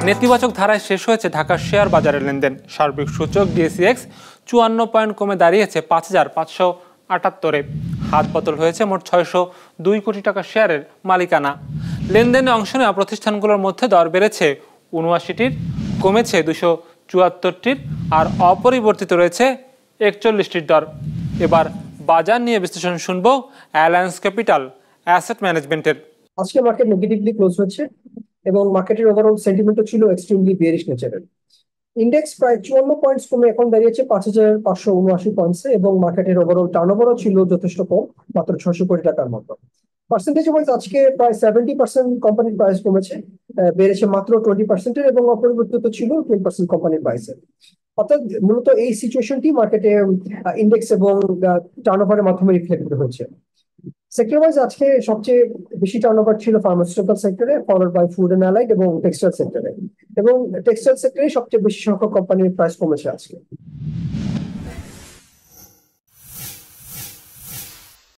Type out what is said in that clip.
নেতিবাচক ধারায় শেষ হয়েছে ঢাকার শেয়ার বাজারের লেনদেন। সার্বিক সূচক ডিএসইএক্স 54 পয়েন্ট কমে দাঁড়িয়েছে 5,578-এ। হাত বদল হয়েছে মোট 602 কোটি টাকা শেয়ারের মালিকানা। লেনদেনে অংশ নেওয়া প্রতিষ্ঠানগুলোর মধ্যে দর বেড়েছে 79টির, কমেছে 274টির, আর অপরিবর্তিত রয়েছে 41টির দর। এবার বাজার নিয়ে বিশ্লেষণ শুনবো অ্যালায়েন্স ক্যাপিটাল অ্যাসেট ম্যানেজমেন্টের। আজকে মার্কেট নেগেটিভলি ক্লোজ হচ্ছে এবং মার্কেটের ওভারঅল সেন্টিমেন্টও ছিল এক্সট্রিমলি বেয়ারিশ নেচারের। ইন্ডেক্স প্রায় 54 পয়েন্টস কমে এখন দাঁড়িয়েছে 5,579 পয়েন্টসে এবং মার্কেটের ওভারঅল টার্নওভারও ছিল যথেষ্ট কম, মাত্র 600 কোটি টাকার মতো। পার্সেন্টেজ ওয়াইজ আজকে প্রায় 70% কোম্পানির প্রাইস কমেছে, বেড়েছে মাত্র 20%-এর এবং অপরিবর্তিত ছিল 10% কোম্পানির প্রাইসের। অর্থাৎ মূলত এই সিচুয়েশনটি মার্কেটে ইন্ডেক্স এবং টার্নওভারের মাধ্যমে রিফ্লেক্ট হয়েছে। সেক্টর ওয়াইজ আজকে সবচেয়ে বেশি টার্নওভার ছিল ফার্মাসিউটিক্যাল সেক্টরে, followed by food and allied এবং টেক্সটাইল সেক্টরে, এবং টেক্সটাইল সেক্টরে সবচেয়ে বেশি সংখ্যক কোম্পানির প্রাইস কমেছে আজকে।